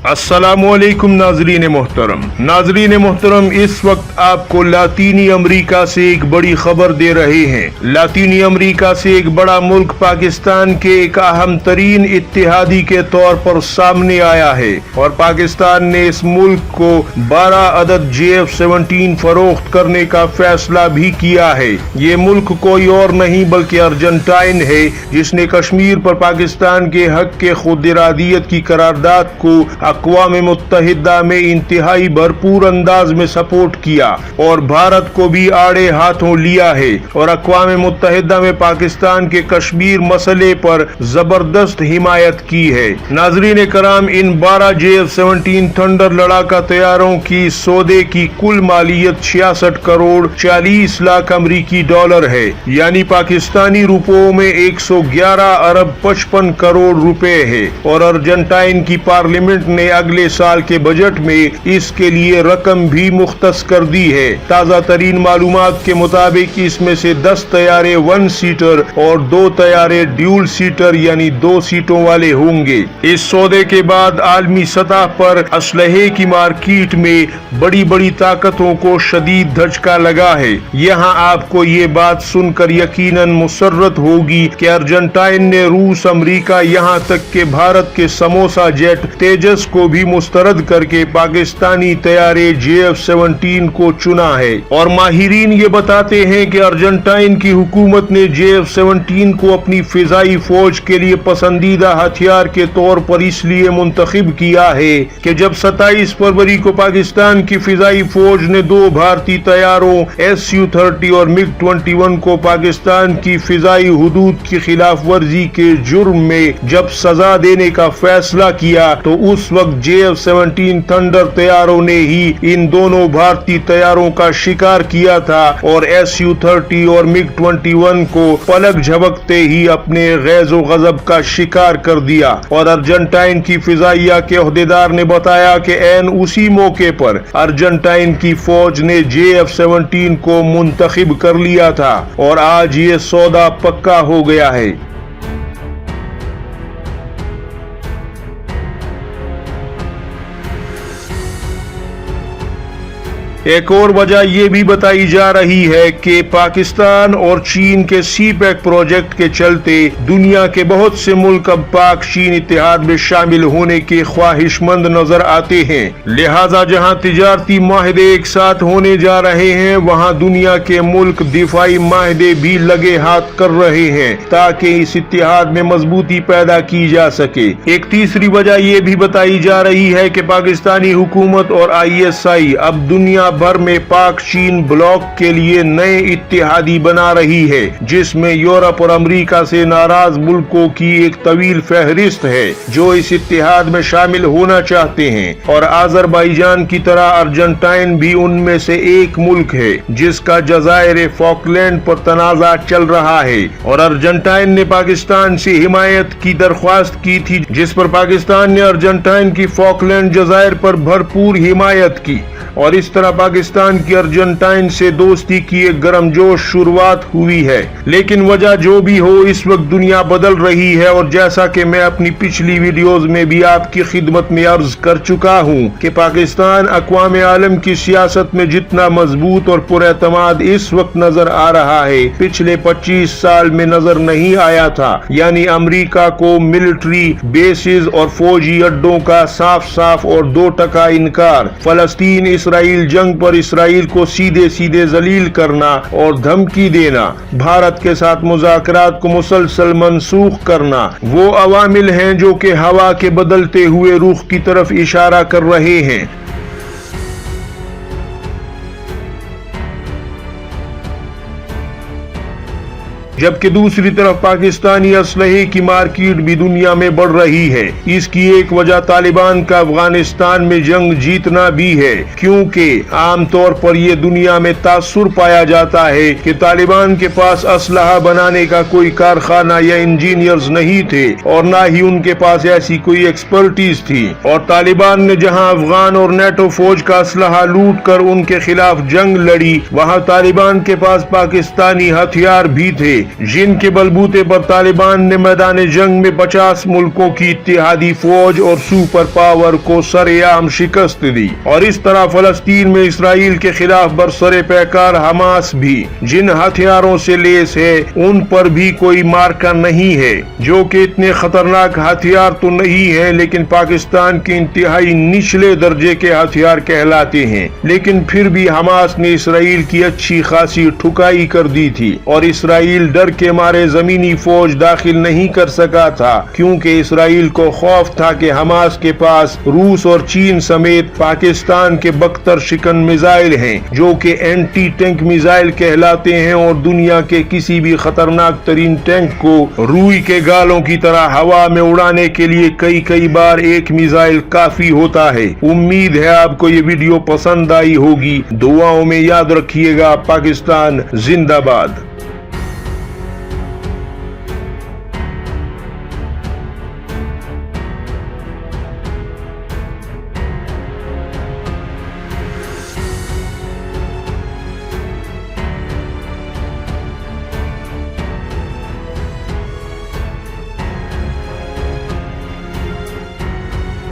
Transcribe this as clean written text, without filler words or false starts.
अस्सलामुअलैकुम नाजरीन मोहतरम, इस वक्त आपको लातीनी अमरीका से एक बड़ी खबर दे रहे हैं। लातीनी अमरीका से एक बड़ा मुल्क पाकिस्तान के एक अहम तरीन इत्तेहादी के तौर पर सामने आया है और पाकिस्तान ने इस मुल्क को 12 अदद JF-17 फरोख्त करने का फैसला भी किया है। ये मुल्क कोई और नहीं बल्कि अर्जेंटाइन है, जिसने कश्मीर पर पाकिस्तान के हक के खुद इरादियत की करारदाद को अक़वाम मुत्तहिदा में इंतहाई भरपूर अंदाज में सपोर्ट किया और भारत को भी आड़े हाथों लिया है और अक़वाम मुत्तहिदा में पाकिस्तान के कश्मीर मसले पर जबरदस्त हिमायत की है। नाज़रीन कराम, इन 12 JF-17 थंडर लड़ाका तैयारों की सौदे की कुल मालियत 66 करोड़ 40 लाख अमरीकी डॉलर है, यानी पाकिस्तानी रुपयों में 111 अरब 55 करोड़ रुपए है और अर्जेंटाइन की पार्लियामेंट ने अगले साल के बजट में इसके लिए रकम भी मुख्तस कर दी है। ताज़ा तरीन मालूमात के मुताबिक इसमें से 10 तैयारे 1 सीटर और 2 तैयारे ड्यूल सीटर यानी 2 सीटों वाले होंगे। इस सौदे के बाद आलमी सतह पर असलहे की मार्केट में बड़ी बड़ी ताकतों को शदीद धचका लगा है। यहाँ आपको ये बात सुनकर यकीनन मुसर्रत होगी कि अर्जेंटाइन ने रूस, अमरीका, यहाँ तक के भारत के समोसा जेट तेजस को भी मुस्तरद करके पाकिस्तानी तैयारे JF-17 को चुना है और माहिरीन ये बताते हैं कि अर्जेंटाइन की हुकूमत ने JF-17 को अपनी फिजाई फौज के लिए पसंदीदा हथियार के तौर पर इसलिए मुंतखब किया है कि जब 27 फरवरी को पाकिस्तान की फिजाई फौज ने 2 भारतीय तैयारों Su-30 और MiG-21 को पाकिस्तान की फिजाई हुदूद की खिलाफ वर्जी के जुर्म में जब सजा देने का फैसला किया तो उस वक्त JF-17 थंडर तैयारों ने ही इन दोनों भारतीय तैयारों का शिकार किया था और Su-30 और MiG-21 को पलक झपकते ही अपने गैज़ो गज़ब का शिकार कर दिया और अर्जेंटाइन की फिजाइया के ओहदेदार ने बताया कि ऐन उसी मौके पर अर्जेंटाइन की फौज ने JF-17 को मुंतखब कर लिया था और आज ये सौदा पक्का हो गया है। एक और वजह ये भी बताई जा रही है कि पाकिस्तान और चीन के CPEC प्रोजेक्ट के चलते दुनिया के बहुत से मुल्क अब पाक चीन इत्तेहाद में शामिल होने के ख्वाहिशमंद नजर आते हैं। लिहाजा जहां तिजारती माहदे एक साथ होने जा रहे हैं, वहां दुनिया के मुल्क दिफाई माहदे भी लगे हाथ कर रहे हैं ताकि इस इत्तेहाद में मजबूती पैदा की जा सके। एक तीसरी वजह ये भी बताई जा रही है कि पाकिस्तानी हुकूमत और ISI अब दुनिया भर में पाक चीन ब्लॉक के लिए नए इत्तेहादी बना रही है, जिसमें यूरोप और अमेरिका से नाराज मुल्कों की एक तवील फहरिस्त है जो इस इत्तेहाद में शामिल होना चाहते हैं और अजरबैजान की तरह अर्जेंटाइन भी उनमें से एक मुल्क है जिसका जज़ायर फॉकलैंड पर तनाज़ा चल रहा है और अर्जेंटाइन ने पाकिस्तान से हिमायत की दरख्वास्त की थी, जिस पर पाकिस्तान ने अर्जेंटाइन की फॉकलैंड जज़ायर पर भरपूर हिमायत की और इस तरह पाकिस्तान की अर्जेंटाइन से दोस्ती की एक गर्मजोश शुरुआत हुई है। लेकिन वजह जो भी हो, इस वक्त दुनिया बदल रही है और जैसा कि मैं अपनी पिछली वीडियोस में भी आपकी खिदमत में अर्ज कर चुका हूं कि पाकिस्तान अक़वाम आलम की सियासत में जितना मजबूत और पुरएतमाद इस वक्त नजर आ रहा है, पिछले 25 साल में नजर नहीं आया था। यानी अमेरिका को मिलिट्री बेसिस और फौजी अड्डों का साफ साफ और 2% इनकार, फलस्तीन इसराइल जंग पर इसराइल को सीधे सीधे जलील करना और धमकी देना, भारत के साथ मुज़ाकरात को मुसलसल मनसूख करना, वो अवामिल हैं जो कि हवा के बदलते हुए रुख की तरफ इशारा कर रहे हैं। जबकि दूसरी तरफ पाकिस्तानी असलहे की मार्केट भी दुनिया में बढ़ रही है। इसकी एक वजह तालिबान का अफगानिस्तान में जंग जीतना भी है, क्योंकि आमतौर पर यह दुनिया में तासुर पाया जाता है कि तालिबान के पास असलहा बनाने का कोई कारखाना या इंजीनियर्स नहीं थे और न ही उनके पास ऐसी कोई एक्सपर्टीज थी और तालिबान ने जहां अफगान और नेटो फौज का असलहा लूट कर उनके खिलाफ जंग लड़ी, वहां तालिबान के पास पाकिस्तानी हथियार भी थे जिन के बलबूते पर तालिबान ने मैदान जंग में 50 मुल्कों की इत्तेहादी फौज और सुपर पावर को सरेआम शिकस्त दी। और इस तरह फलस्तीन में इसराइल के खिलाफ बरसरे पैकार हमास भी जिन हथियारों से लेस है उन पर भी कोई मार्का नहीं है, जो कि इतने खतरनाक हथियार तो नहीं है लेकिन पाकिस्तान के इंतहाई निचले दर्जे के हथियार कहलाते हैं। लेकिन फिर भी हमास ने इसराइल की अच्छी खासी ठुकाई कर दी थी और इसराइल डर के मारे जमीनी फौज दाखिल नहीं कर सका था, क्योंकि इसराइल को खौफ था कि हमास के पास रूस और चीन समेत पाकिस्तान के बख्तर शिकन मिसाइल हैं, जो कि एंटी टैंक मिसाइल कहलाते हैं और दुनिया के किसी भी खतरनाक तरीन टैंक को रुई के गालों की तरह हवा में उड़ाने के लिए कई बार एक मिसाइल काफी होता है। उम्मीद है आपको ये वीडियो पसंद आई होगी। दुआओं में याद रखिएगा। पाकिस्तान जिंदाबाद।